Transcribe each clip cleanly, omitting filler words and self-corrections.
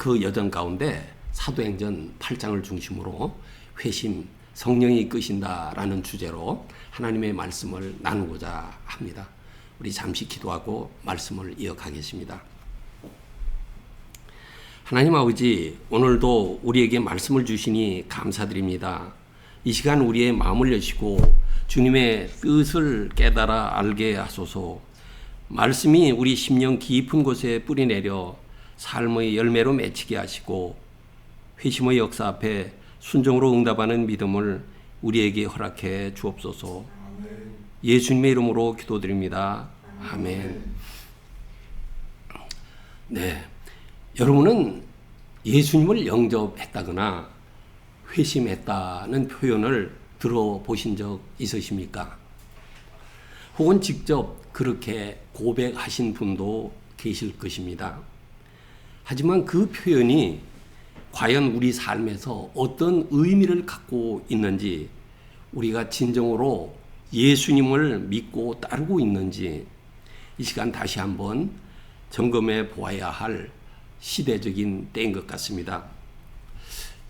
그 여정 가운데 사도행전 8장을 중심으로 회심, 성령이 이끄신다라는 주제로 하나님의 말씀을 나누고자 합니다. 우리 잠시 기도하고 말씀을 이어가겠습니다. 하나님 아버지, 오늘도 우리에게 말씀을 주시니 감사드립니다. 이 시간 우리의 마음을 여시고 주님의 뜻을 깨달아 알게 하소서. 말씀이 우리 심령 깊은 곳에 뿌리내려 삶의 열매로 맺히게 하시고 회심의 역사 앞에 순종으로 응답하는 믿음을 우리에게 허락해 주옵소서. 예수님의 이름으로 기도드립니다. 아멘. 네, 여러분은 예수님을 영접했다거나 회심했다는 표현을 들어보신 적 있으십니까? 혹은 직접 그렇게 고백하신 분도 계실 것입니다. 하지만 그 표현이 과연 우리 삶에서 어떤 의미를 갖고 있는지, 우리가 진정으로 예수님을 믿고 따르고 있는지 이 시간 다시 한번 점검해 보아야 할 시대적인 때인 것 같습니다.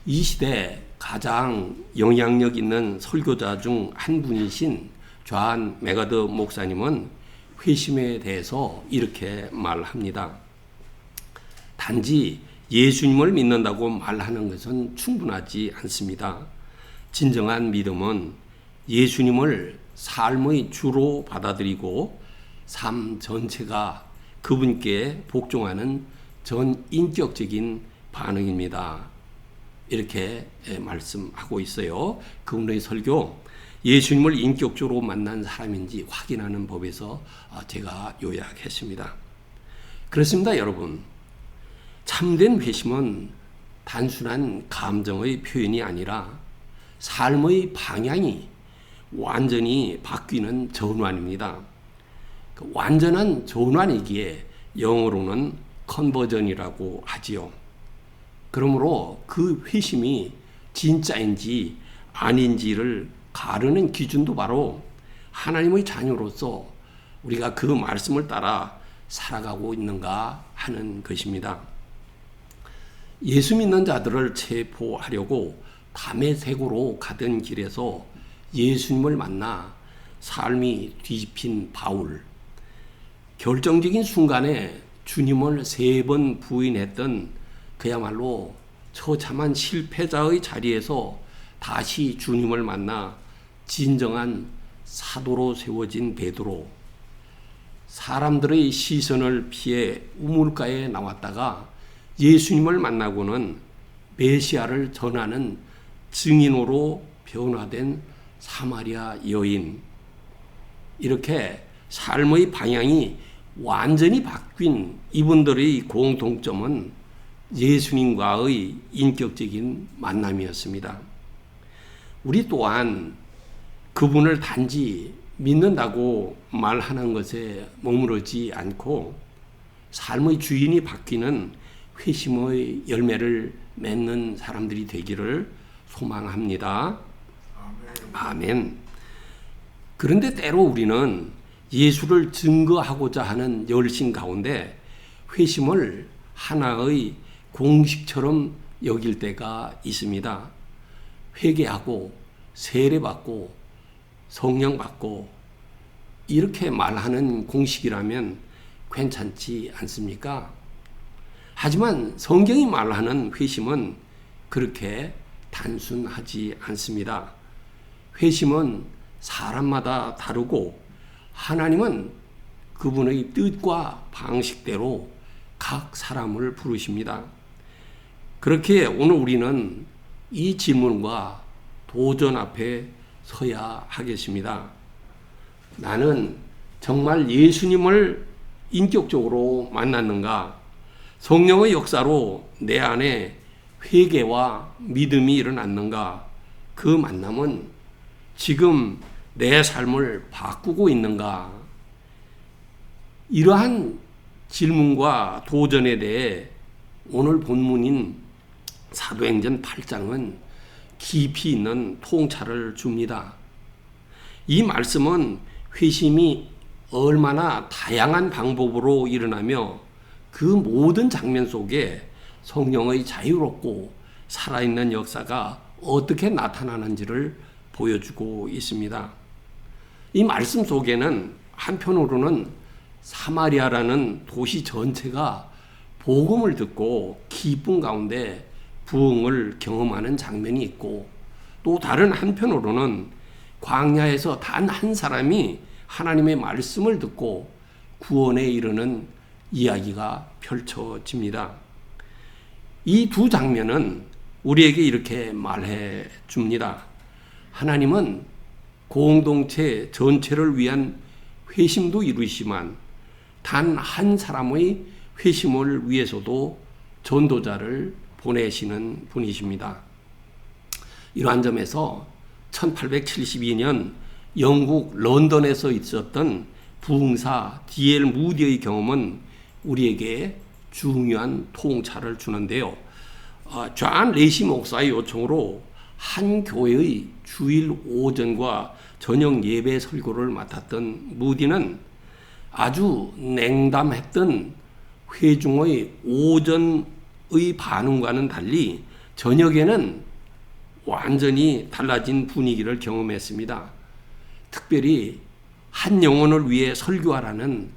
이 시대 가장 영향력 있는 설교자 중 한 분이신 존 맥가더 목사님은 회심에 대해서 이렇게 말합니다. 단지 예수님을 믿는다고 말하는 것은 충분하지 않습니다. 진정한 믿음은 예수님을 삶의 주로 받아들이고 삶 전체가 그분께 복종하는 전인격적인 반응입니다. 이렇게 말씀하고 있어요. 그분의 설교, 예수님을 인격적으로 만난 사람인지 확인하는 법에서 제가 요약했습니다. 그렇습니다, 여러분. 참된 회심은 단순한 감정의 표현이 아니라 삶의 방향이 완전히 바뀌는 전환입니다. 그 완전한 전환이기에 영어로는 컨버전이라고 하지요. 그러므로 그 회심이 진짜인지 아닌지를 가르는 기준도 바로 하나님의 자녀로서 우리가 그 말씀을 따라 살아가고 있는가 하는 것입니다. 예수 믿는 자들을 체포하려고 다메섹으로 가던 길에서 예수님을 만나 삶이 뒤집힌 바울, 결정적인 순간에 주님을 3번 부인했던 그야말로 처참한 실패자의 자리에서 다시 주님을 만나 진정한 사도로 세워진 베드로, 사람들의 시선을 피해 우물가에 나왔다가 예수님을 만나고는 메시아를 전하는 증인으로 변화된 사마리아 여인, 이렇게 삶의 방향이 완전히 바뀐 이분들의 공통점은 예수님과의 인격적인 만남이었습니다. 우리 또한 그분을 단지 믿는다고 말하는 것에 머무르지 않고 삶의 주인이 바뀌는 회심의 열매를 맺는 사람들이 되기를 소망합니다. 아멘. 그런데 때로 우리는 예수를 증거하고자 하는 열심 가운데 회심을 하나의 공식처럼 여길 때가 있습니다. 회개하고 세례받고 성령받고 이렇게 말하는 공식이라면 괜찮지 않습니까? 하지만 성경이 말하는 회심은 그렇게 단순하지 않습니다. 회심은 사람마다 다르고 하나님은 그분의 뜻과 방식대로 각 사람을 부르십니다. 그렇게 오늘 우리는 이 질문과 도전 앞에 서야 하겠습니다. 나는 정말 예수님을 인격적으로 만났는가? 성령의 역사로 내 안에 회개와 믿음이 일어났는가? 그 만남은 지금 내 삶을 바꾸고 있는가? 이러한 질문과 도전에 대해 오늘 본문인 사도행전 8장은 깊이 있는 통찰을 줍니다. 이 말씀은 회심이 얼마나 다양한 방법으로 일어나며 그 모든 장면 속에 성령의 자유롭고 살아있는 역사가 어떻게 나타나는지를 보여주고 있습니다. 이 말씀 속에는 한편으로는 사마리아라는 도시 전체가 복음을 듣고 기쁨 가운데 부흥을 경험하는 장면이 있고, 또 다른 한편으로는 광야에서 단 한 사람이 하나님의 말씀을 듣고 구원에 이르는 이야기가 펼쳐집니다. 이 두 장면은 우리에게 이렇게 말해 줍니다. 하나님은 공동체 전체를 위한 회심도 이루시지만 단 한 사람의 회심을 위해서도 전도자를 보내시는 분이십니다. 이러한 점에서 1872년 영국 런던에서 있었던 부흥사 D.L. 무디의 경험은 우리에게 중요한 통찰을 주는데요. 존 레이시 목사의 요청으로 한 교회의 주일 오전과 저녁 예배 설교를 맡았던 무디는 아주 냉담했던 회중의 오전의 반응과는 달리 저녁에는 완전히 달라진 분위기를 경험했습니다. 특별히 한 영혼을 위해 설교하라는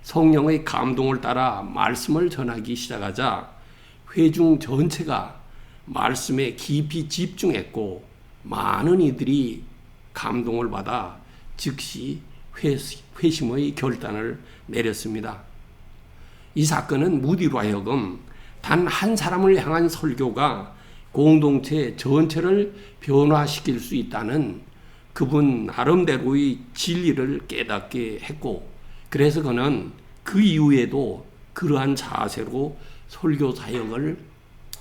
성령의 감동을 따라 말씀을 전하기 시작하자 회중 전체가 말씀에 깊이 집중했고 많은 이들이 감동을 받아 즉시 회심의 결단을 내렸습니다. 이 사건은 무디로 하여금 단 한 사람을 향한 설교가 공동체 전체를 변화시킬 수 있다는 그분 나름대로의 진리를 깨닫게 했고, 그래서 그는 그 이후에도 그러한 자세로 설교 사역을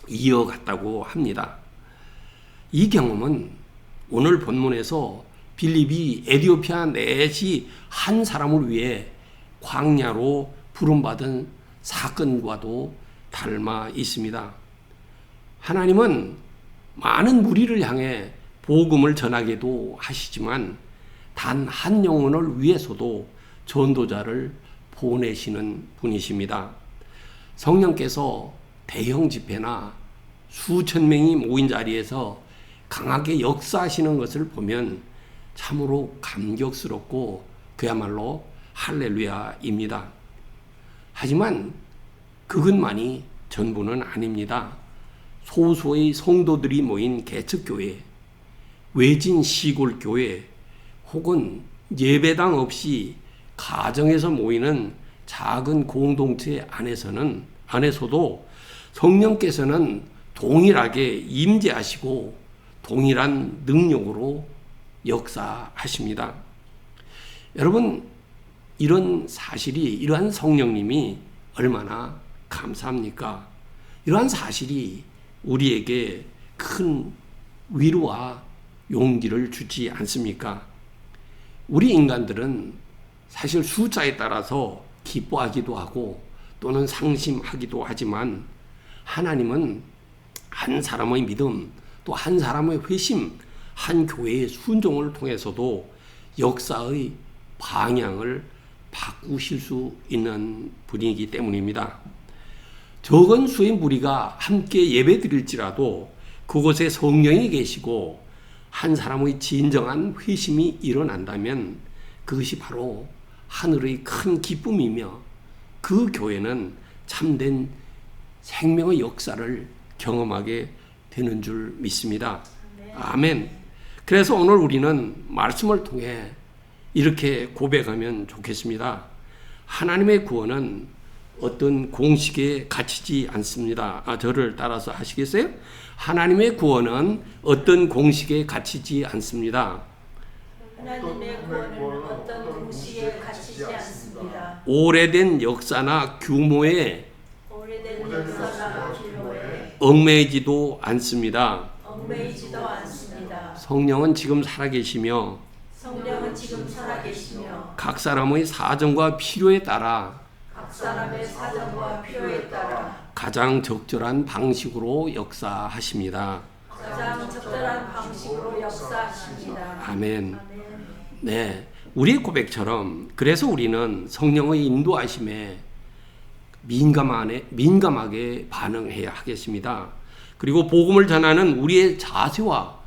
이어갔다고 합니다. 이 경험은 오늘 본문에서 빌립이 에티오피아 넷이 한 사람을 위해 광야로 부름받은 사건과도 닮아 있습니다. 하나님은 많은 무리를 향해 복음을 전하게도 하시지만 단 한 영혼을 위해서도 전도자를 보내시는 분이십니다. 성령께서 대형 집회나 수천 명이 모인 자리에서 강하게 역사하시는 것을 보면 참으로 감격스럽고 그야말로 할렐루야입니다. 하지만 그것만이 전부는 아닙니다. 소수의 성도들이 모인 개척교회, 외진 시골교회, 혹은 예배당 없이 가정에서 모이는 작은 공동체 안에서도 성령께서는 동일하게 임재하시고 동일한 능력으로 역사하십니다. 여러분, 이러한 성령님이 얼마나 감사합니까? 이러한 사실이 우리에게 큰 위로와 용기를 주지 않습니까? 우리 인간들은 사실 숫자에 따라서 기뻐하기도 하고 또는 상심하기도 하지만 하나님은 한 사람의 믿음, 또 한 사람의 회심, 한 교회의 순종을 통해서도 역사의 방향을 바꾸실 수 있는 분이기 때문입니다. 적은 수의 무리가 함께 예배드릴지라도 그곳에 성령이 계시고 한 사람의 진정한 회심이 일어난다면 그것이 바로 하늘의 큰 기쁨이며 그 교회는 참된 생명의 역사를 경험하게 되는 줄 믿습니다. 아멘. 그래서 오늘 우리는 말씀을 통해 이렇게 고백하면 좋겠습니다. 하나님의 구원은 어떤 공식에 갇히지 않습니다. 저를 따라서 하시겠어요? 하나님의 구원은 어떤 공식에 갇히지 않습니다. 하나님의 구원은 어떤 공식에 갇히지 않습니다. 오래된 역사나 규모에 얽매이지도 않습니다. 성령은 지금 살아계시며 각 사람의 사정과 필요에 따라 가장 적절한 방식으로 역사하십니다. 아멘. 네, 우리의 고백처럼 그래서 우리는 성령의 인도하심에 민감하게 반응해야 하겠습니다. 그리고 복음을 전하는 우리의 자세와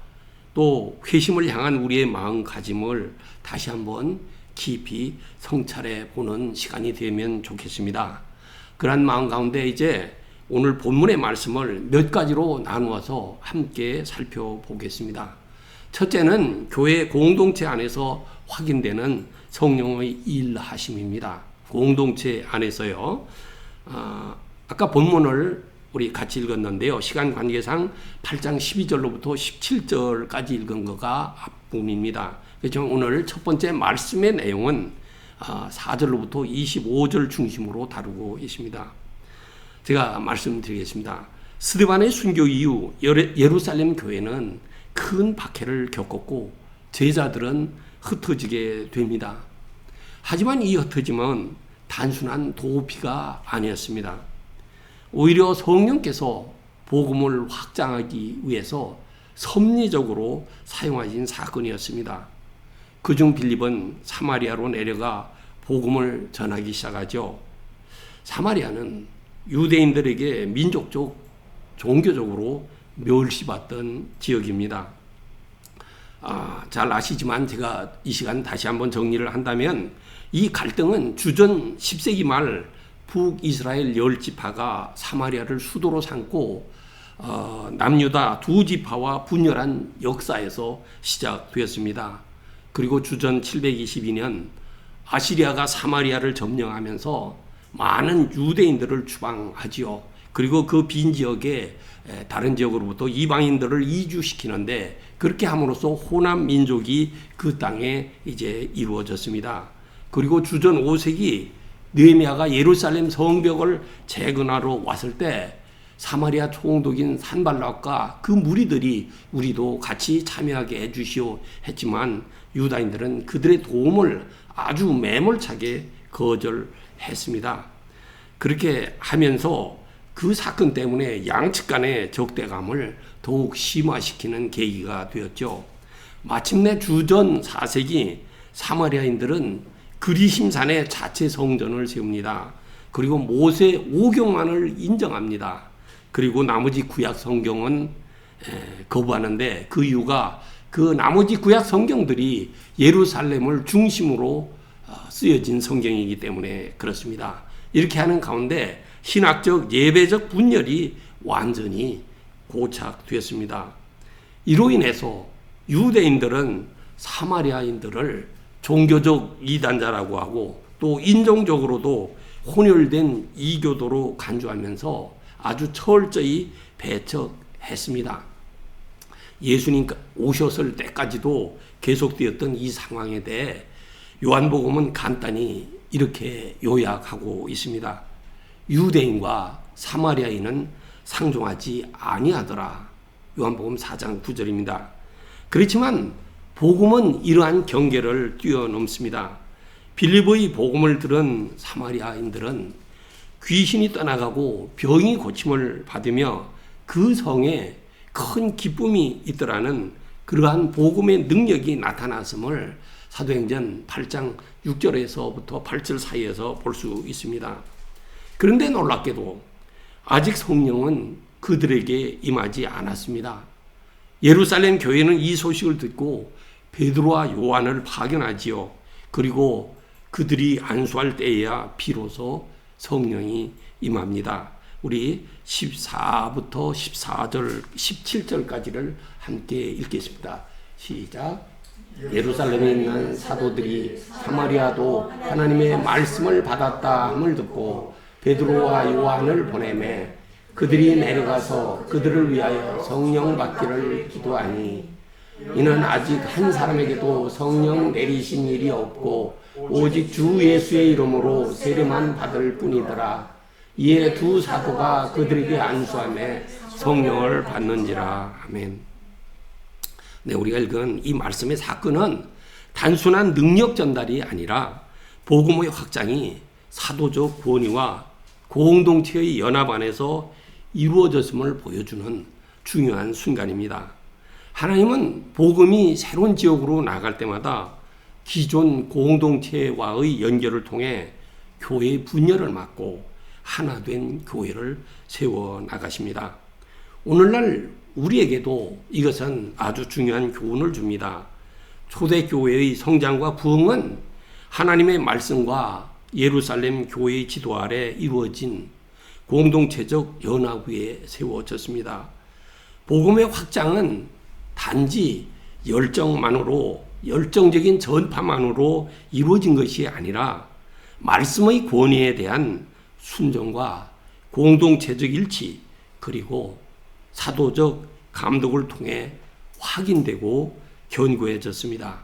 또 회심을 향한 우리의 마음가짐을 다시 한번 깊이 성찰해 보는 시간이 되면 좋겠습니다. 그런 마음 가운데 이제 오늘 본문의 말씀을 몇 가지로 나누어서 함께 살펴보겠습니다. 첫째는 교회 공동체 안에서 확인되는 성령의 일하심입니다. 공동체 안에서요. 아까 본문을 우리 같이 읽었는데요. 시간 관계상 8장 12절로부터 17절까지 읽은 거가 앞부분입니다. 그래서 오늘 첫 번째 말씀의 내용은 4절로부터 25절 중심으로 다루고 있습니다. 제가 말씀드리겠습니다. 스데반의 순교 이후 예루살렘 교회는 큰 박해를 겪었고 제자들은 흩어지게 됩니다. 하지만 이 흩어짐은 단순한 도피가 아니었습니다. 오히려 성령께서 복음을 확장하기 위해서 섭리적으로 사용하신 사건이었습니다. 그중 빌립은 사마리아로 내려가 복음을 전하기 시작하죠. 사마리아는 유대인들에게 민족적, 종교적으로 멸시받던 지역입니다. 잘 아시지만 제가 이 시간 다시 한번 정리를 한다면 이 갈등은 주전 10세기 말 북이스라엘 10지파가 사마리아를 수도로 삼고 남유다 두 지파와 분열한 역사에서 시작되었습니다. 그리고 주전 722년 아시리아가 사마리아를 점령하면서 많은 유대인들을 추방하지요. 그리고 그 빈 지역에 다른 지역으로부터 이방인들을 이주시키는데 그렇게 함으로써 호남 민족이 그 땅에 이제 이루어졌습니다. 그리고 주전 5세기 느헤미야가 예루살렘 성벽을 재건하러 왔을 때 사마리아 총독인 산발락과 그 무리들이 우리도 같이 참여하게 해주시오 했지만 유다인들은 그들의 도움을 아주 매몰차게 거절했습니다. 그렇게 하면서 그 사건 때문에 양측 간의 적대감을 더욱 심화시키는 계기가 되었죠. 마침내 주전 4세기 사마리아인들은 그리심산에 자체 성전을 세웁니다. 그리고 모세 오경만을 인정합니다. 그리고 나머지 구약 성경은 거부하는데 그 이유가 그 나머지 구약 성경들이 예루살렘을 중심으로 쓰여진 성경이기 때문에 그렇습니다. 이렇게 하는 가운데 신학적 예배적 분열이 완전히 고착되었습니다. 이로 인해서 유대인들은 사마리아인들을 종교적 이단자라고 하고 또 인종적으로도 혼혈된 이교도로 간주하면서 아주 철저히 배척했습니다. 예수님 오셨을 때까지도 계속되었던 이 상황에 대해 요한복음은 간단히 이렇게 요약하고 있습니다. 유대인과 사마리아인은 상종하지 아니하더라. 요한복음 4장 9절입니다. 그렇지만 복음은 이러한 경계를 뛰어넘습니다. 빌립의 복음을 들은 사마리아인들은 귀신이 떠나가고 병이 고침을 받으며 그 성에 큰 기쁨이 있더라는 그러한 복음의 능력이 나타났음을 사도행전 8장 6절에서부터 8절 사이에서 볼 수 있습니다. 그런데 놀랍게도 아직 성령은 그들에게 임하지 않았습니다. 예루살렘 교회는 이 소식을 듣고 베드로와 요한을 파견하지요. 그리고 그들이 안수할 때에야 비로소 성령이 임합니다. 우리 14부터 14절, 17절까지를 함께 읽겠습니다. 시작. 예루살렘에 있는 사도들이 사마리아도 하나님의 말씀을 받았다 함을 듣고 베드로와 요한을 보내매 그들이 내려가서 그들을 위하여 성령 받기를 기도하니 이는 아직 한 사람에게도 성령 내리신 일이 없고 오직 주 예수의 이름으로 세례만 받을 뿐이더라. 이에 두 사도가 그들에게 안수하며 성령을 받는지라. 아멘. 네, 우리가 읽은 이 말씀의 사건은 단순한 능력 전달이 아니라 복음의 확장이 사도적 권위와 공동체의 연합 안에서 이루어졌음을 보여주는 중요한 순간입니다. 하나님은 복음이 새로운 지역으로 나갈 때마다 기존 공동체와의 연결을 통해 교회의 분열을 막고 하나 된 교회를 세워 나가십니다. 오늘날 우리에게도 이것은 아주 중요한 교훈을 줍니다. 초대교회의 성장과 부흥은 하나님의 말씀과 예루살렘 교회의 지도 아래 이루어진 공동체적 연합 위에 세워졌습니다. 복음의 확장은 단지 열정적인 전파만으로 이루어진 것이 아니라 말씀의 권위에 대한 순종과 공동체적 일치, 그리고 사도적 감독을 통해 확인되고 견고해졌습니다.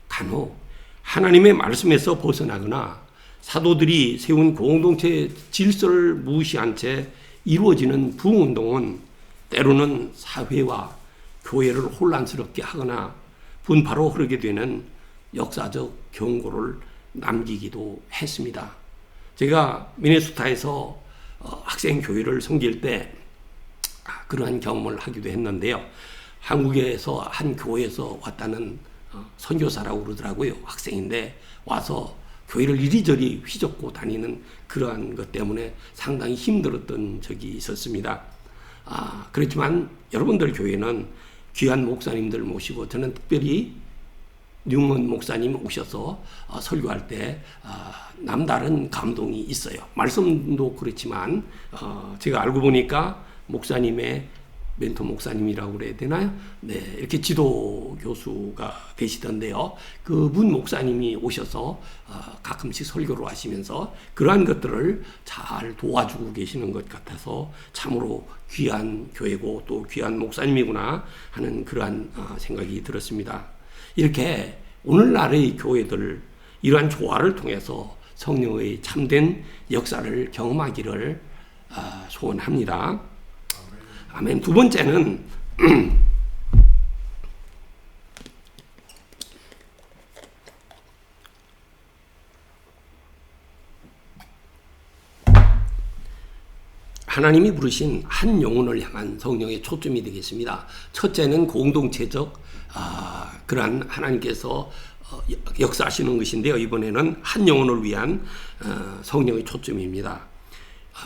간혹 하나님의 말씀에서 벗어나거나 사도들이 세운 공동체 질서를 무시한 채 이루어지는 부흥운동은 때로는 사회와 교회를 혼란스럽게 하거나 분파로 흐르게 되는 역사적 경고를 남기기도 했습니다. 제가 미네소타에서 학생 교회를 섬길 때 그러한 경험을 하기도 했는데요. 한국에서 한 교회에서 왔다는 선교사라고 그러더라고요. 학생인데 와서 교회를 이리저리 휘젓고 다니는 그러한 것 때문에 상당히 힘들었던 적이 있었습니다. 그렇지만 여러분들 교회는 귀한 목사님들 모시고, 저는 특별히 뉴먼 목사님 오셔서 설교할 때 남다른 감동이 있어요. 말씀도 그렇지만 제가 알고 보니까 목사님의 멘토 목사님이라고 그래야 되나요? 네, 이렇게 지도 교수가 되시던데요. 그분 목사님이 오셔서 가끔씩 설교를 하시면서 그러한 것들을 잘 도와주고 계시는 것 같아서 참으로 귀한 교회고 또 귀한 목사님이구나 하는 그러한 생각이 들었습니다. 이렇게 오늘날의 교회들 이러한 조화를 통해서 성령의 참된 역사를 경험하기를 소원합니다. 아멘. 두 번째는 하나님이 부르신 한 영혼을 향한 성령의 초점이 되겠습니다. 첫째는 공동체적 그러한 하나님께서 역사하시는 것인데요. 이번에는 한 영혼을 위한 성령의 초점입니다.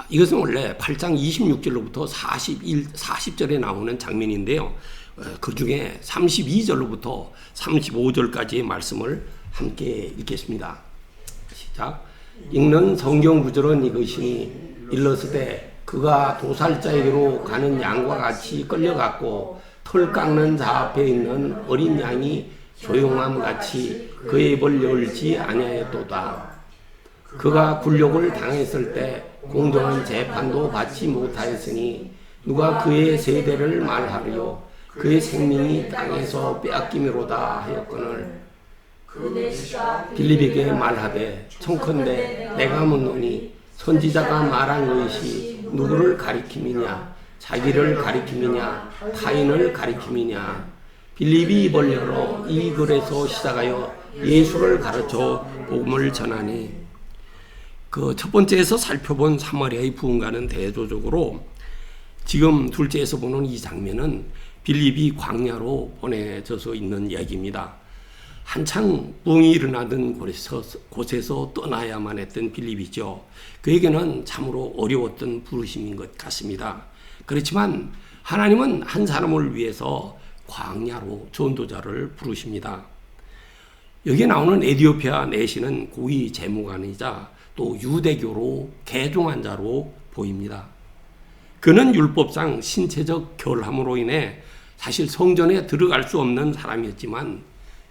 이것은 원래 8장 26절로부터 40절에 나오는 장면인데요. 그 중에 32절로부터 35절까지의 말씀을 함께 읽겠습니다. 시작. 읽는 성경 구절은 이것이니 일렀으되 그가 도살자에게로 가는 양과 같이 끌려갔고 털 깎는 자 앞에 있는 어린 양이 조용함 같이 그의 입을 열지 아니하였도다. 그가 굴욕을 당했을 때 공정한 재판도 받지 못하였으니 누가 그의 세대를 말하리요. 그의 생명이 땅에서 빼앗김이로다 하였거늘 빌립에게 말하되 청컨대 내가 묻노니 선지자가 말한 것이 누구를 가리킴이냐, 자기를 가리킴이냐, 타인을 가리킴이냐. 빌립이 입을 열어 이 글에서 시작하여 예수를 가르쳐 복음을 전하니. 그 첫 번째에서 살펴본 사마리아의 부흥과는 대조적으로 지금 둘째에서 보는 이 장면은 빌립이 광야로 보내져서 있는 이야기입니다. 한창 부흥이 일어나던 곳에서 떠나야만 했던 빌립이죠. 그에게는 참으로 어려웠던 부르심인 것 같습니다. 그렇지만 하나님은 한 사람을 위해서 광야로 전도자를 부르십니다. 여기에 나오는 에디오피아 내시는 고위 재무관이자 또 유대교로 개종한 자로 보입니다. 그는 율법상 신체적 결함으로 인해 사실 성전에 들어갈 수 없는 사람이었지만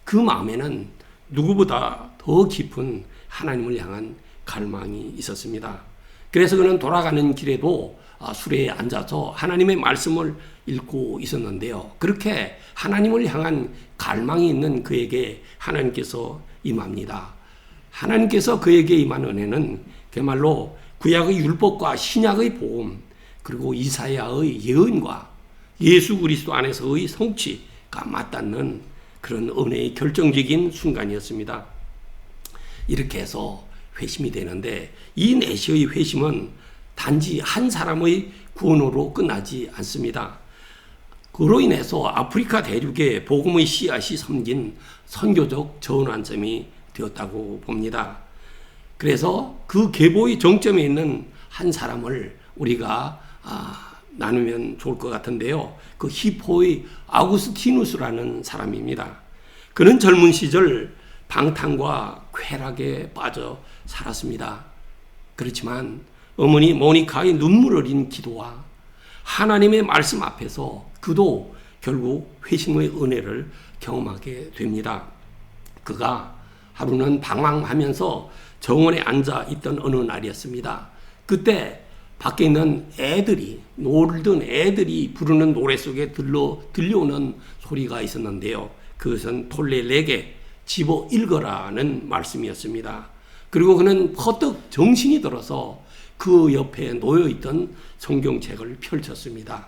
그 마음에는 누구보다 더 깊은 하나님을 향한 갈망이 있었습니다. 그래서 그는 돌아가는 길에도 수레에 앉아서 하나님의 말씀을 읽고 있었는데요. 그렇게 하나님을 향한 갈망이 있는 그에게 하나님께서 임합니다. 하나님께서 그에게 임한 은혜는 그야말로 구약의 율법과 신약의 복음, 그리고 이사야의 예언과 예수 그리스도 안에서의 성취가 맞닿는 그런 은혜의 결정적인 순간이었습니다. 이렇게 해서 회심이 되는데 이 내시의 회심은 단지 한 사람의 구원으로 끝나지 않습니다. 그로 인해서 아프리카 대륙에 복음의 씨앗이 섬긴 선교적 전환점이 되었다고 봅니다. 그래서 그 계보의 정점에 있는 한 사람을 우리가 나누면 좋을 것 같은데요. 그 히포의 아우구스티누스라는 사람입니다. 그는 젊은 시절 방탕과 쾌락에 빠져 살았습니다. 그렇지만 어머니 모니카의 눈물 어린 기도와 하나님의 말씀 앞에서 그도 결국 회심의 은혜를 경험하게 됩니다. 그가 하루는 방황하면서 정원에 앉아 있던 어느 날이었습니다. 그때 밖에 있는 애들이, 놀던 애들이 부르는 노래 속에 들려오는 소리가 있었는데요. 그것은 톨레에게 집어 읽어라는 말씀이었습니다. 그리고 그는 퍼뜩 정신이 들어서 그 옆에 놓여있던 성경책을 펼쳤습니다.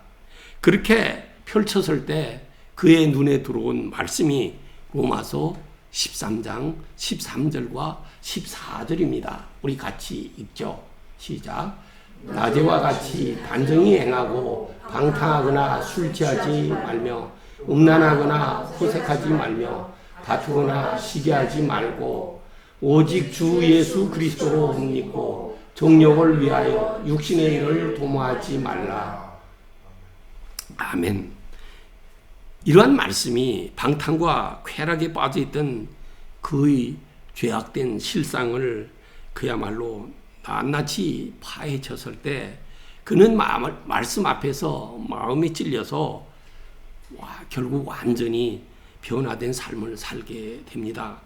그렇게 펼쳤을 때 그의 눈에 들어온 말씀이 로마서 13장 13절과 14절입니다. 우리 같이 읽죠. 시작. 낮에와 같이 단정히 행하고 방탕하거나 술 취하지 말며 음란하거나 호색하지 말며 다투거나 시기하지 말고 오직 주 예수 그리스도로 믿고 정욕을 위하여 육신의 일을 도모하지 말라. 아멘. 이러한 말씀이 방탕과 쾌락에 빠져있던 그의 죄악된 실상을 그야말로 낱낱이 파헤쳤을 때 그는 말씀 앞에서 마음이 찔려서 결국 완전히 변화된 삶을 살게 됩니다.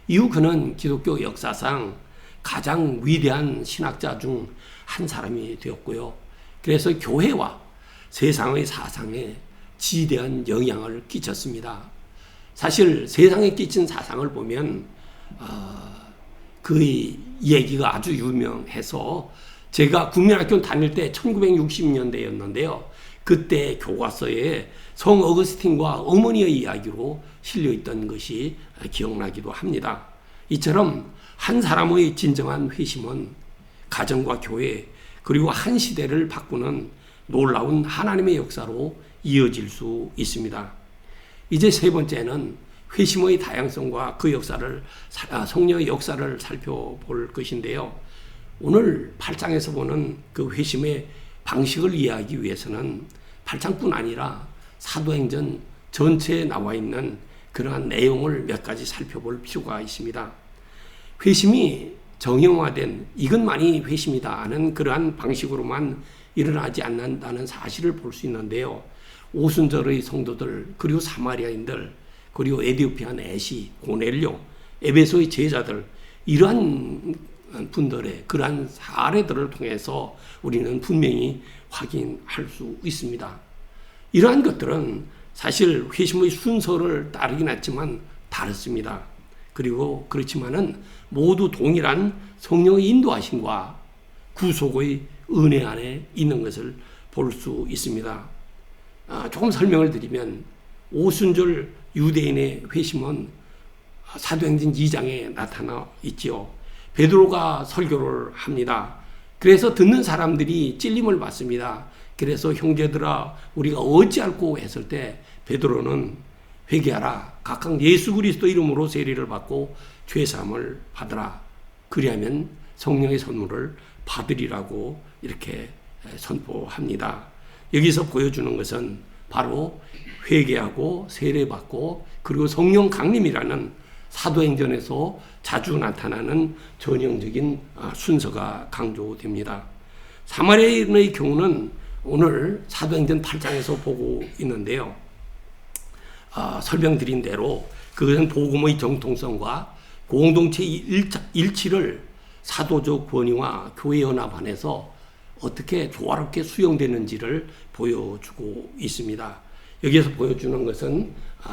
이후 그는 기독교 역사상 가장 위대한 신학자 중 한 사람이 되었고요. 그래서 교회와 세상의 사상에 지대한 영향을 끼쳤습니다. 사실 세상에 끼친 사상을 보면 그의 얘기가 아주 유명해서 제가 국민학교 다닐 때 1960년대였는데요. 그때 교과서에 성 어거스틴과 어머니의 이야기로 실려있던 것이 기억나기도 합니다. 이처럼 한 사람의 진정한 회심은 가정과 교회 그리고 한 시대를 바꾸는 놀라운 하나님의 역사로 이어질 수 있습니다. 이제 세 번째는 회심의 다양성과 그 역사를 성령의 역사를 살펴볼 것인데요. 오늘 8장에서 보는 그 회심의 방식을 이해하기 위해서는 8장뿐 아니라 사도행전 전체에 나와 있는 그러한 내용을 몇 가지 살펴볼 필요가 있습니다. 회심이 정형화된 이것만이 회심이다 하는 그러한 방식으로만 일어나지 않는다는 사실을 볼 수 있는데요. 오순절의 성도들 그리고 사마리아인들 그리고 에디오피아 내시 고넬료 에베소의 제자들 이러한 분들의 그러한 사례들을 통해서 우리는 분명히 확인할 수 있습니다. 이러한 것들은 사실 회심의 순서를 따르긴 했지만 다릅니다. 그리고 그렇지만은 모두 동일한 성령의 인도하심과 구속의 은혜 안에 있는 것을 볼 수 있습니다. 조금 설명을 드리면 오순절 유대인의 회심은 사도행전 2장에 나타나 있지요. 베드로가 설교를 합니다. 그래서 듣는 사람들이 찔림을 받습니다. 그래서 형제들아 우리가 어찌할꼬 했을 때 베드로는 회개하라. 각각 예수 그리스도 이름으로 세례를 받고 죄사함을 받으라. 그리하면 성령의 선물을 받으리라고 이렇게 선포합니다. 여기서 보여주는 것은 바로 회개하고 세례받고 그리고 성령 강림이라는 사도행전에서 자주 나타나는 전형적인 순서가 강조됩니다. 사마리아인의 경우는 오늘 사도행전 8장에서 보고 있는데요. 설명드린 대로 그것은 복음의 정통성과 공동체의 일치를 사도적 권위와 교회 연합 안에서 어떻게 조화롭게 수용되는지를 보여주고 있습니다. 여기에서 보여주는 것은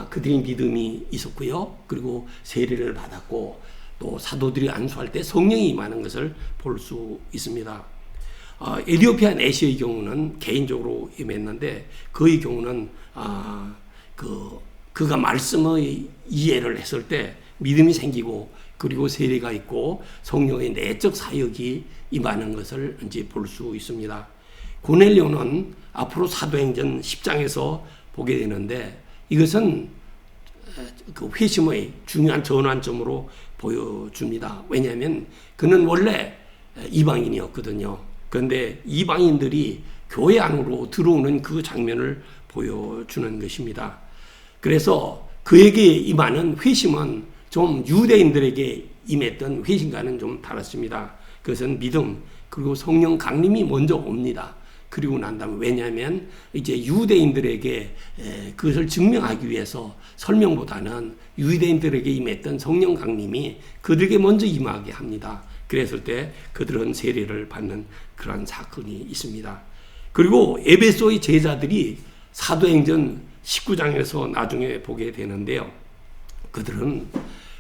그들이 믿음이 있었고요. 그리고 세례를 받았고 또 사도들이 안수할 때 성령이 임하는 것을 볼 수 있습니다. 에디오피아 내시의 경우는 개인적으로 임했는데 그의 경우는 그가 말씀의 이해를 했을 때 믿음이 생기고 그리고 세례가 있고 성령의 내적 사역이 임하는 것을 이제 볼 수 있습니다. 고넬료는 앞으로 사도행전 10장에서 보게 되는데 이것은 그 회심의 중요한 전환점으로 보여줍니다. 왜냐하면 그는 원래 이방인이었거든요. 그런데 이방인들이 교회 안으로 들어오는 그 장면을 보여주는 것입니다. 그래서 그에게 임하는 회심은 좀 유대인들에게 임했던 회심과는 좀 다릅니다. 그것은 믿음 그리고 성령 강림이 먼저 옵니다. 그리고 난 다음에 왜냐하면 이제 유대인들에게 그것을 증명하기 위해서 설명보다는 유대인들에게 임했던 성령 강림이 그들에게 먼저 임하게 합니다. 그랬을 때 그들은 세례를 받는 그런 사건이 있습니다. 그리고 에베소의 제자들이 사도행전 19장에서 나중에 보게 되는데요. 그들은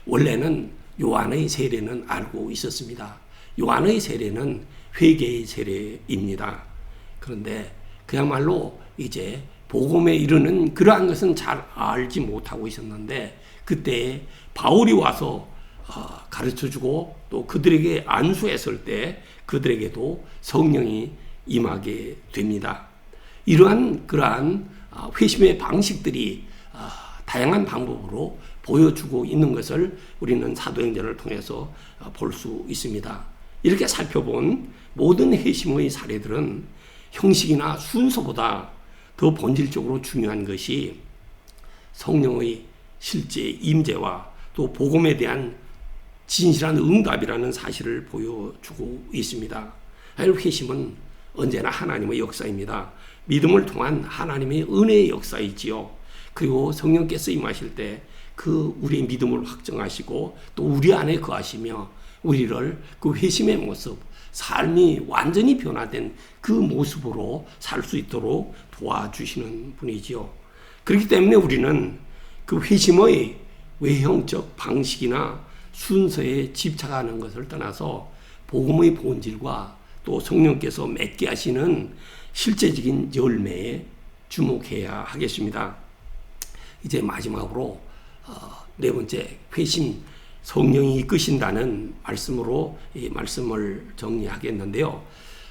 원래는 요한의 세례는 알고 있었습니다. 요한의 세례는 회개의 세례입니다. 그런데 그야말로 이제 복음에 이르는 그러한 것은 잘 알지 못하고 있었는데 그때 바울이 와서 가르쳐주고 또 그들에게 안수했을 때 그들에게도 성령이 임하게 됩니다. 그러한 회심의 방식들이 다양한 방법으로 보여주고 있는 것을 우리는 사도행전을 통해서 볼 수 있습니다. 이렇게 살펴본 모든 회심의 사례들은 형식이나 순서보다 더 본질적으로 중요한 것이 성령의 실제 임재와 또 복음에 대한 진실한 응답이라는 사실을 보여주고 있습니다. 회심은 언제나 하나님의 역사입니다. 믿음을 통한 하나님의 은혜의 역사이지요. 그리고 성령께서 임하실 때 그 우리의 믿음을 확정하시고 또 우리 안에 거하시며 우리를 그 회심의 모습, 삶이 완전히 변화된 그 모습으로 살 수 있도록 도와주시는 분이지요. 그렇기 때문에 우리는 그 회심의 외형적 방식이나 순서에 집착하는 것을 떠나서 복음의 본질과 또 성령께서 맺게 하시는 실제적인 열매에 주목해야 하겠습니다. 이제 마지막으로 네 번째 회심 성령이 이끄신다는 말씀으로 이 말씀을 정리하겠는데요.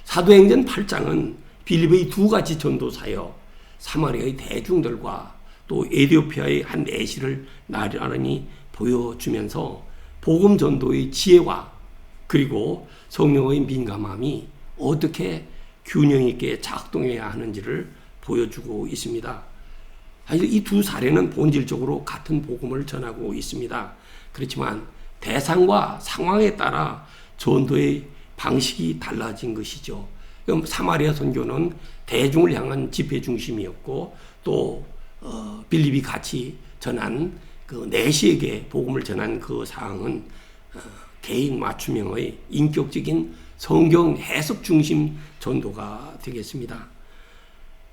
사도행전 8장은 빌립의 두 가지 전도사여 사마리아의 대중들과 또 에티오피아의 한 내시를 나란히 보여주면서 복음 전도의 지혜와 그리고 성령의 민감함이 어떻게 균형 있게 작동해야 하는지를 보여주고 있습니다. 사실 이 두 사례는 본질적으로 같은 복음을 전하고 있습니다. 그렇지만 대상과 상황에 따라 전도의 방식이 달라진 것이죠. 그럼 사마리아 선교는 대중을 향한 집회 중심이었고 또 빌립이 같이 전한 그 내시에게 복음을 전한 그 사항은 개인 맞춤형의 인격적인 성경 해석 중심 전도가 되겠습니다.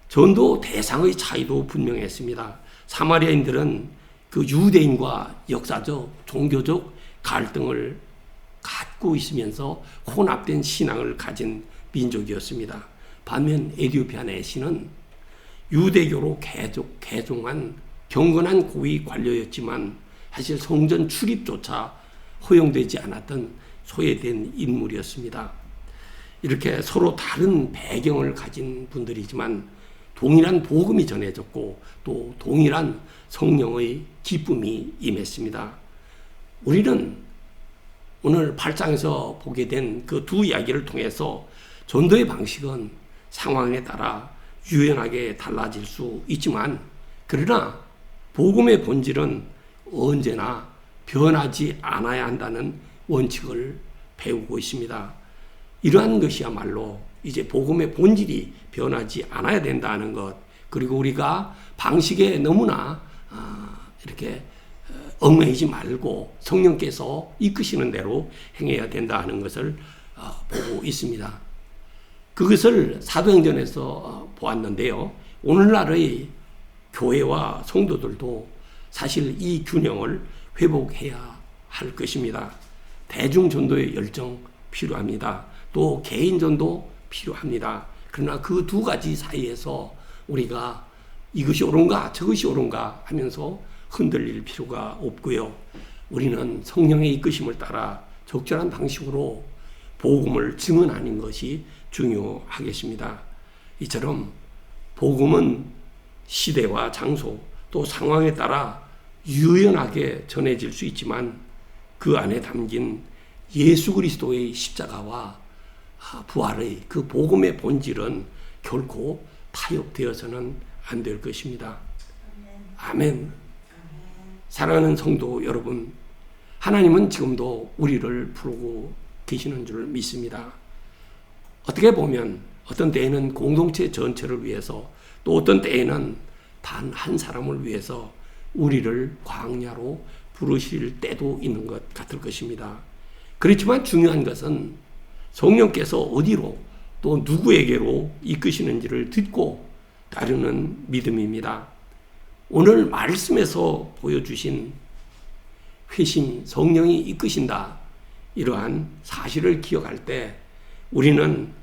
전도 대상의 차이도 분명했습니다. 사마리아인들은 그 유대인과 역사적, 종교적 갈등을 갖고 있으면서 혼합된 신앙을 가진 민족이었습니다. 반면 에티오피아 내시는 유대교로 개종한 경건한 고위 관료였지만 사실 성전 출입조차 허용되지 않았던 소외된 인물이었습니다. 이렇게 서로 다른 배경을 가진 분들이지만 동일한 복음이 전해졌고 또 동일한 성령의 기쁨이 임했습니다. 우리는 오늘 8장에서 보게 된 그 두 이야기를 통해서 전도의 방식은 상황에 따라 유연하게 달라질 수 있지만 그러나 복음의 본질은 언제나 변하지 않아야 한다는 원칙을 배우고 있습니다. 이러한 것이야말로 이제 복음의 본질이 변하지 않아야 된다는 것, 그리고 우리가 방식에 너무나 이렇게 얽매이지 말고 성령께서 이끄시는 대로 행해야 된다는 것을 보고 있습니다. 그것을 사도행전에서 보았는데요. 오늘날의 교회와 성도들도 사실 이 균형을 회복해야 할 것입니다. 대중전도의 열정 필요합니다. 또 개인전도 필요합니다. 그러나 그 두 가지 사이에서 우리가 이것이 옳은가 저것이 옳은가 하면서 흔들릴 필요가 없고요. 우리는 성령의 이끄심을 따라 적절한 방식으로 복음을 증언하는 것이 중요하겠습니다. 이처럼 복음은 시대와 장소 또 상황에 따라 유연하게 전해질 수 있지만 그 안에 담긴 예수 그리스도의 십자가와 부활의 그 복음의 본질은 결코 타협되어서는 안 될 것입니다. 아멘. 사랑하는 성도 여러분, 하나님은 지금도 우리를 부르고 계시는 줄 믿습니다. 어떻게 보면 어떤 때에는 공동체 전체를 위해서, 또 어떤 때에는 단 한 사람을 위해서 우리를 광야로 부르실 때도 있는 것 같을 것입니다. 그렇지만 중요한 것은 성령께서 어디로 또 누구에게로 이끄시는지를 듣고 따르는 믿음입니다. 오늘 말씀에서 보여주신 회심, 성령이 이끄신다, 이러한 사실을 기억할 때 우리는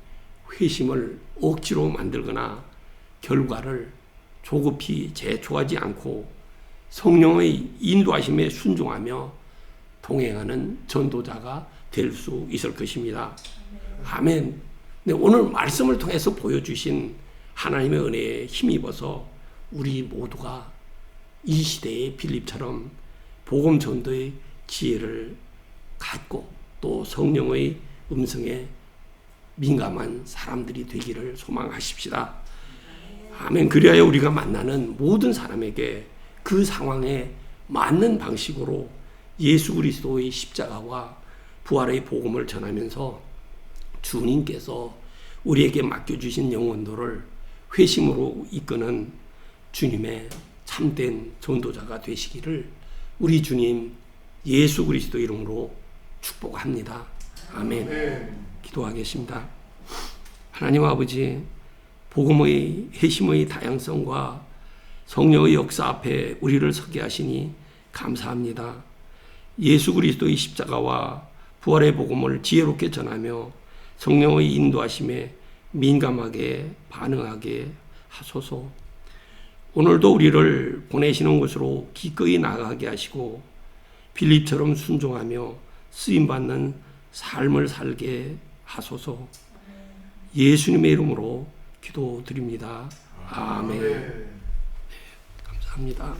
회심을 억지로 만들거나 결과를 조급히 재촉하지 않고 성령의 인도하심에 순종하며 동행하는 전도자가 될 수 있을 것입니다. 아멘. 네, 오늘 말씀을 통해서 보여주신 하나님의 은혜에 힘입어서 우리 모두가 이 시대의 빌립처럼 복음 전도의 지혜를 갖고 또 성령의 음성에 민감한 사람들이 되기를 소망하십시다. 아멘. 그리하여 우리가 만나는 모든 사람에게 그 상황에 맞는 방식으로 예수 그리스도의 십자가와 부활의 복음을 전하면서 주님께서 우리에게 맡겨주신 영혼들을 회심으로 이끄는 주님의 참된 전도자가 되시기를 우리 주님 예수 그리스도 이름으로 축복합니다. 아멘. 기도하겠습니다. 하나님 아버지, 복음의 회심의 다양성과 성령의 역사 앞에 우리를 서게 하시니 감사합니다. 예수 그리스도의 십자가와 부활의 복음을 지혜롭게 전하며 성령의 인도하심에 민감하게 반응하게 하소서. 오늘도 우리를 보내시는 곳으로 기꺼이 나아가게 하시고 빌립처럼 순종하며 쓰임받는 삶을 살게 하소서. 예수님의 이름으로 기도드립니다. 아멘. 네, 감사합니다.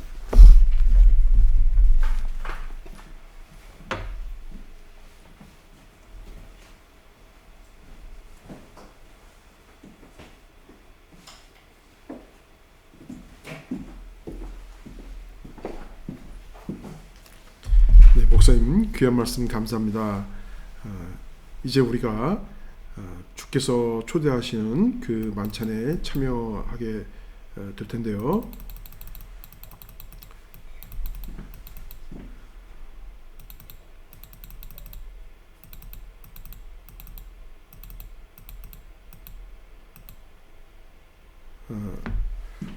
네, 목사님 귀한 말씀 감사합니다. 이제 우리가 주께서 초대하시는 그 만찬에 참여하게 될 텐데요.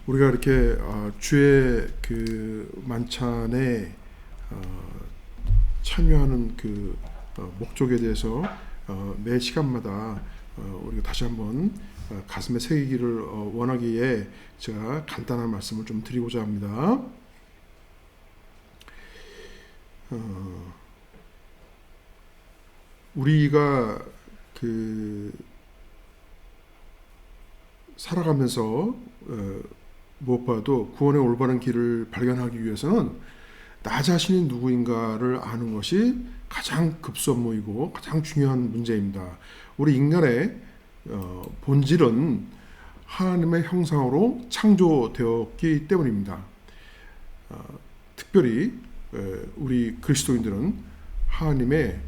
우리가 이렇게 주의 그 만찬에 참여하는 그 목적에 대해서 매 시간마다 우리가 다시 한번 가슴에 새기기를 원하기에 제가 간단한 말씀을 좀 드리고자 합니다. 우리가 그 살아가면서 무엇보다도 구원의 올바른 길을 발견하기 위해서는 나 자신이 누구인가를 아는 것이 가장 급선무이고 가장 중요한 문제입니다. 우리 인간의 본질은 하나님의 형상으로 창조되었기 때문입니다. 특별히 우리 그리스도인들은 하나님의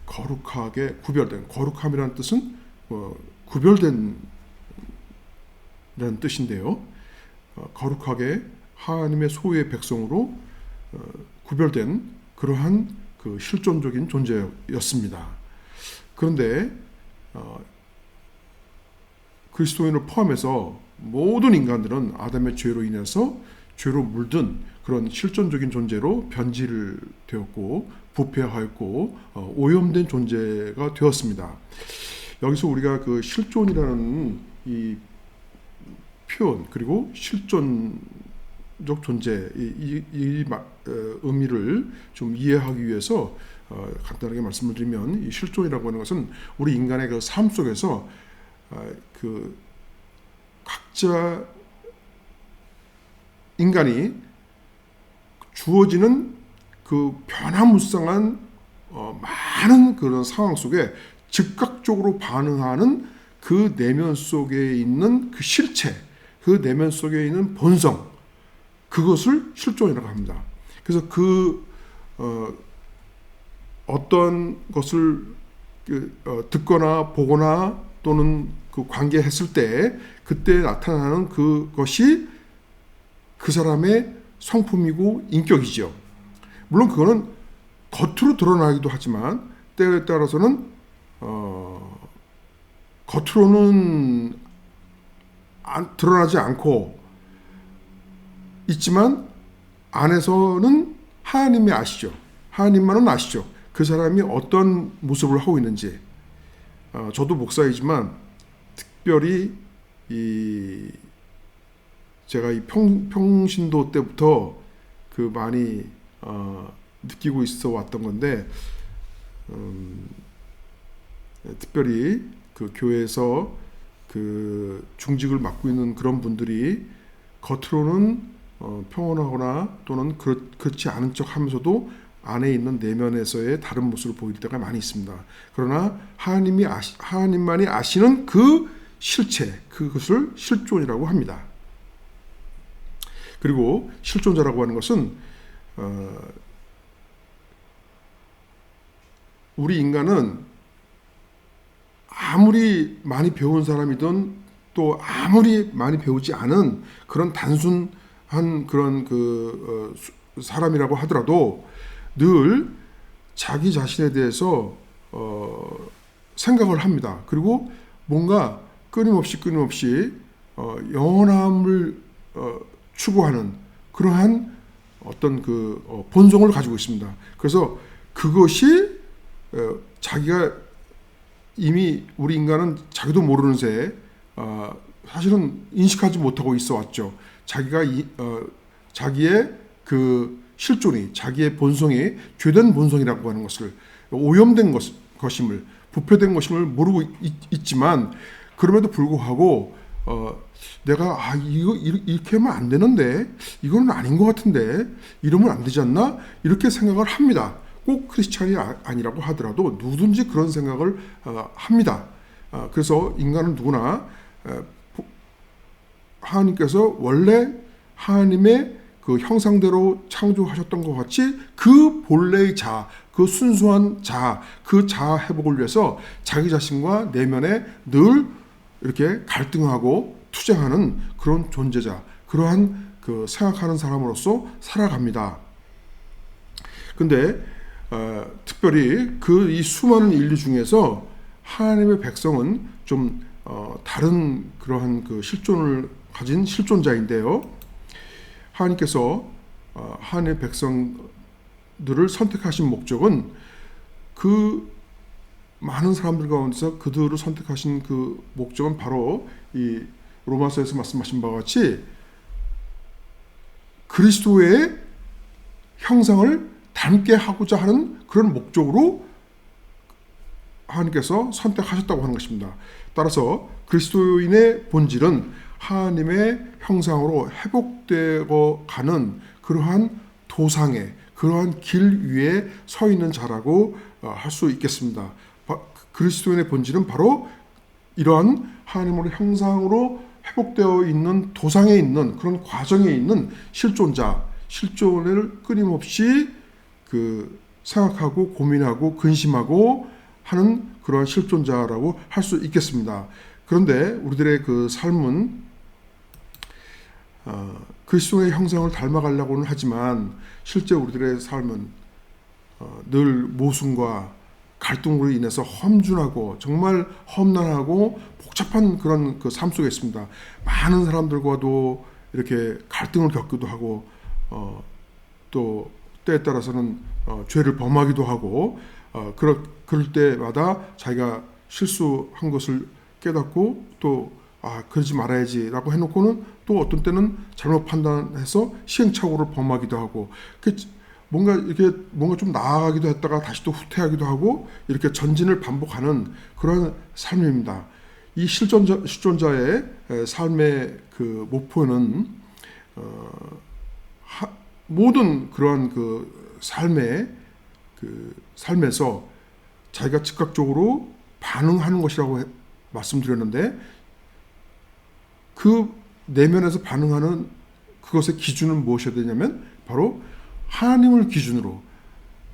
거룩하게 구별된, 거룩함이라는 뜻은 구별된 라는 뜻인데요. 거룩하게 하나님의 소유의 백성으로 구별된 그러한 그 실존적인 존재였습니다. 그런데 그리스도인을 포함해서 모든 인간들은 아담의 죄로 인해서 죄로 물든 그런 실존적인 존재로 변질 되었고 부패하였고 오염된 존재가 되었습니다. 여기서 우리가 그 실존이라는 이 표현 그리고 실존적 존재 이 의미를 좀 이해하기 위해서 간단하게 말씀을 드리면 이 실존이라고 하는 것은 우리 인간의 그 삶 속에서 그 각자 인간이 주어지는 그 변화무쌍한 많은 그런 상황 속에 즉각적으로 반응하는 그 내면 속에 있는 그 실체, 그 내면 속에 있는 본성, 그것을 실존이라고 합니다. 그래서 어떤 것을 듣거나 보거나 또는 그 관계했을 때 그때 나타나는 그것이 그 사람의 성품이고 인격이죠. 물론 그거는 겉으로 드러나기도 하지만 때에 따라서는 겉으로는 드러나지 않고 있지만 안에서는 하나님이 아시죠. 하나님만은 아시죠. 그 사람이 어떤 모습을 하고 있는지. 저도 목사이지만 특별히 제가 이 평신도 때부터 그 많이 느끼고 있어 왔던 건데, 특별히 그 교회에서 그 중직을 맡고 있는 그런 분들이 겉으로는 평온하거나 또는 그렇지 않은 척 하면서도 안에 있는 내면에서의 다른 모습을 보일 때가 많이 있습니다. 그러나 하나님만이 아시는 그 실체, 그것을 실존이라고 합니다. 그리고 실존자라고 하는 것은 우리 인간은 아무리 많이 배운 사람이든 또 아무리 많이 배우지 않은 그런 단순한 그런 사람이라고 하더라도 늘 자기 자신에 대해서 생각을 합니다. 그리고 뭔가 끊임없이 영원함을 추구하는 그러한 어떤 본성을 가지고 있습니다. 그래서 그것이 자기가 이미 우리 인간은 자기도 모르는 새 사실은 인식하지 못하고 있어 왔죠. 자기가 자기의 그 실존이, 자기의 본성이 죄된 본성이라고 하는 것을, 오염된 것임을, 부패된 것임을 모르고 있지만, 그럼에도 불구하고 내가 이거 이렇게 하면 안 되는데, 이거는 아닌 것 같은데, 이러면 안 되지 않나? 이렇게 생각을 합니다. 꼭 크리스찬이 아니라고 하더라도 누구든지 그런 생각을 합니다. 그래서 인간은 누구나 하나님께서 원래 하나님의 그 형상대로 창조하셨던 것 같이 그 본래의 자아, 그 순수한 자아, 그 자아 회복을 위해서 자기 자신과 내면에 늘 이렇게 갈등하고 투쟁하는 그런 존재자, 그러한 그 생각하는 사람으로서 살아갑니다. 근데 특별히 이 수많은 인류 중에서 하나님의 백성은 좀 다른 그러한 그 실존을 가진 실존자인데요. 하나님께서 하나님의 백성들을 선택하신 목적은 그 많은 사람들 가운데서 그들을 선택하신 그 목적은 바로 이 로마서에서 말씀하신 바와 같이 그리스도의 형상을 닮게 하고자 하는 그런 목적으로 하나님께서 선택하셨다고 하는 것입니다. 따라서 그리스도인의 본질은 하나님의 형상으로 회복되어 가는 그러한 도상에, 그러한 길 위에 서 있는 자라고 할 수 있겠습니다. 그리스도인의 본질은 바로 이러한 하나님의 형상으로 회복되어 있는 도상에 있는 그런 과정에 있는 실존자, 실존을 끊임없이 생각하고 고민하고 근심하고 하는 그러한 실존자라고 할 수 있겠습니다. 그런데 우리들의 그 삶은 그리스도의 형상을 닮아가려고는 하지만 실제 우리들의 삶은 늘 모순과 갈등으로 인해서 험준하고 정말 험난하고 복잡한 그런 그 삶 속에 있습니다. 많은 사람들과도 이렇게 갈등을 겪기도 하고 또 때에 따라서는 죄를 범하기도 하고 그럴 때마다 자기가 실수한 것을 깨닫고 또 그러지 말아야지라고 해놓고는 또 어떤 때는 잘못 판단해서 시행착오를 범하기도 하고 뭔가 좀 나아가기도 했다가 다시 또 후퇴하기도 하고 이렇게 전진을 반복하는 그런 삶입니다. 이 실존자의 삶의 그 목표는 모든 그러한 그 삶에서 자기가 즉각적으로 반응하는 것이라고 말씀드렸는데, 그 내면에서 반응하는 그것의 기준은 무엇이어야 되냐면 바로 하나님을 기준으로,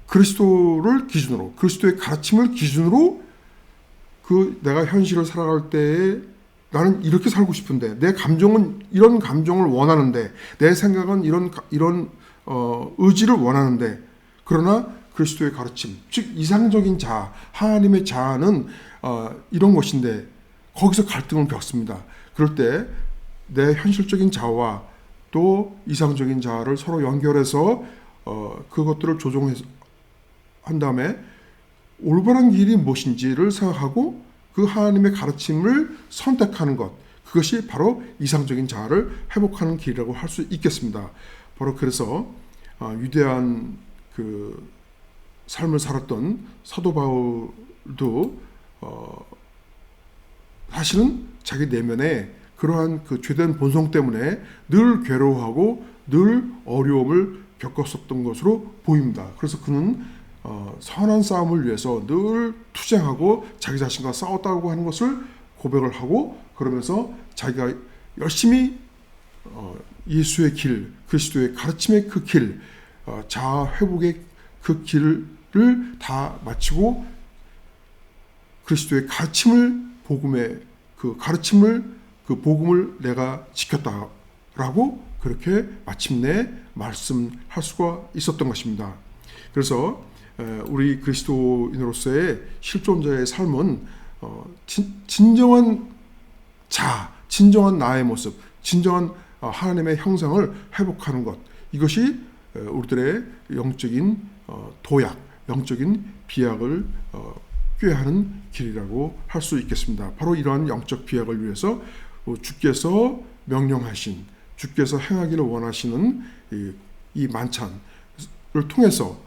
그리스도를 기준으로, 그리스도의 가르침을 기준으로 내가 현실을 살아갈 때에 나는 이렇게 살고 싶은데, 내 감정은 이런 감정을 원하는데, 내 생각은 이런 의지를 원하는데, 그러나 그리스도의 가르침, 즉 이상적인 자아, 하나님의 자아는 이런 것인데 거기서 갈등을 겪습니다. 그럴 때 내 현실적인 자아와 또 이상적인 자아를 서로 연결해서 그것들을 조정한 다음에 올바른 길이 무엇인지를 생각하고 그 하나님의 가르침을 선택하는 것, 그것이 바로 이상적인 자아를 회복하는 길이라고 할 수 있겠습니다. 바로 그래서 위대한 그 삶을 살았던 사도 바울도 사실은 자기 내면에 그러한 그 죄된 본성 때문에 늘 괴로워하고 늘 어려움을 겪었었던 것으로 보입니다. 그래서 그는 선한 싸움을 위해서 늘 투쟁하고 자기 자신과 싸웠다고 하는 것을 고백을 하고, 그러면서 자기가 열심히 예수의 길, 그리스도의 가르침의 그 길, 자아 회복의 그 길을 다 마치고 그리스도의 가르침을, 복음의 그 가르침을, 그 복음을 내가 지켰다라고 그렇게 마침내 말씀할 수가 있었던 것입니다. 그래서 우리 그리스도인으로서의 실존자의 삶은 진정한 자아, 진정한 나의 모습, 진정한 하나님의 형상을 회복하는 것, 이것이 우리들의 영적인 도약, 영적인 비약을 꾀하는 길이라고 할 수 있겠습니다. 바로 이러한 영적 비약을 위해서 주께서 명령하신, 주께서 행하기를 원하시는 이 만찬을 통해서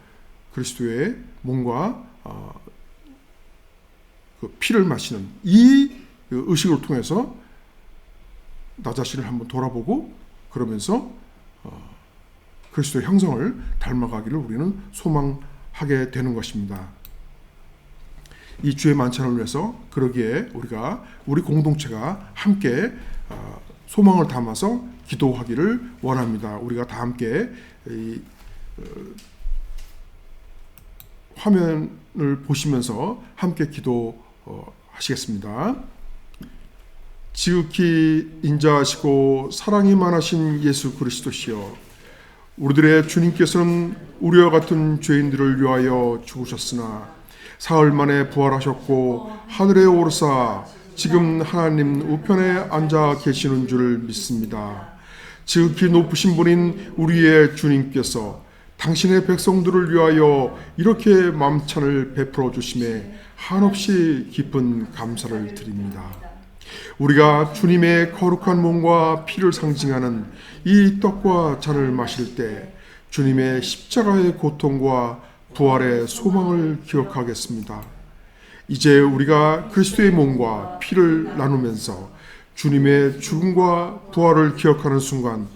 그리스도의 몸과 그 피를 마시는 이 의식을 통해서 나 자신을 한번 돌아보고, 그러면서 그리스도의 형성을 닮아가기를 우리는 소망하게 되는 것입니다. 이 주의 만찬을 위해서 그러기에 우리 공동체가 함께 소망을 담아서 기도하기를 원합니다. 우리가 다 함께 이 화면을 보시면서 함께 기도하시겠습니다. 지극히 인자하시고 사랑이 많으신 예수 그리스도시여, 우리들의 주님께서는 우리와 같은 죄인들을 위하여 죽으셨으나 사흘 만에 부활하셨고 하늘에 오르사 지금 하나님 우편에 앉아 계시는 줄 믿습니다. 지극히 높으신 분인 우리의 주님께서 당신의 백성들을 위하여 이렇게 만찬을 베풀어 주심에 한없이 깊은 감사를 드립니다. 우리가 주님의 거룩한 몸과 피를 상징하는 이 떡과 잔을 마실 때 주님의 십자가의 고통과 부활의 소망을 기억하겠습니다. 이제 우리가 그리스도의 몸과 피를 나누면서 주님의 죽음과 부활을 기억하는 순간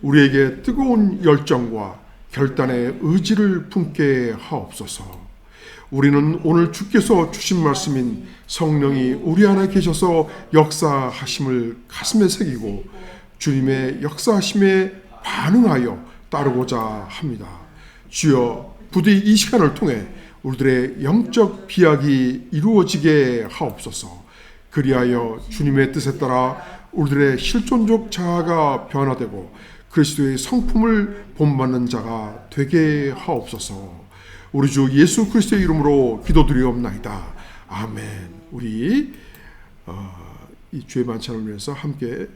우리에게 뜨거운 열정과 결단의 의지를 품게 하옵소서. 우리는 오늘 주께서 주신 말씀인 성령이 우리 안에 계셔서 역사하심을 가슴에 새기고 주님의 역사하심에 반응하여 따르고자 합니다. 주여, 부디 이 시간을 통해 우리들의 영적 비약이 이루어지게 하옵소서. 그리하여 주님의 뜻에 따라 우리들의 실존적 자아가 변화되고 그리스도의 성품을 본받는 자가 되게 하옵소서. 우리 주 예수 그리스도의 이름으로 기도드리옵나이다. 아멘. 우리 이 주의 만찬을 위해서 함께